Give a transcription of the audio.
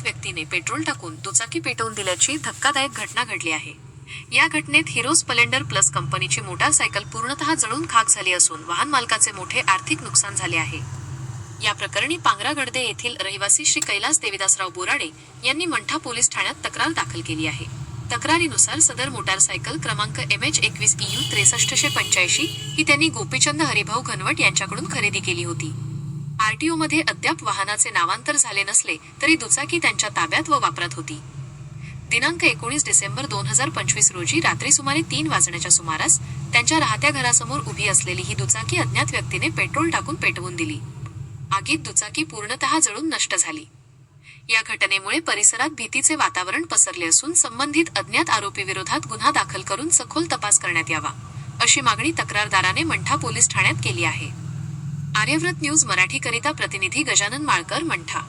व्यक्तीने पेट्रोल टाकून दुचाकी पेटवून दिल्याची धक्कादायक घटना घडली आहे। या घटनेत हिरो स्प्लेंडर प्लस कंपनीची मोटारसायकल पूर्णतः जळून खाक झाली असून वाहन मालकाचे मोठे आर्थिक नुकसान झाले आहे। या प्रकरणी पांगरागडदे येथील रहिवासी श्री कैलास देविदासराव बोराडे यांनी मंठा पोलीस ठाण्यात तक्रार दाखल केली आहे। तक्रारीनुसार सदर मोटारसायकल क्रमांक MH21EU 6385 ही त्यांनी गोपीचंद हरिभाऊ घनवट यांच्याकडून खरेदी केली होती। RTO मध्ये अद्याप वाहनाचे नामांतर झाले नसले तरी दुचाकी त्यांच्या ताब्यात व वापरात होती। दिनांक 19 डिसेंबर 2025 रोजी रात्री सुमारे 3 वाजण्याच्या सुमारास त्यांच्या राहत्या घरासमोर उभी असलेली ही दुचाकी अज्ञात व्यक्तीने पेट्रोल टाकून पेटवून दिली। आगीत दुचाकी पूर्णतः जळून नष्ट झाली। या घटनेमुळे परिसरात भीतीचे वातावरण पसरले असून संबंधित अज्ञात आरोपी विरोधात गुन्हा दाखल करून सखोल तपास करण्यात यावा, अशी मागणी तक्रारदाराने मंठा पोलीस ठाण्यात केली आहे। आर्यव्रत न्यूज मराठीकरिता प्रतिनिधी गजानन माळकर, मंठा।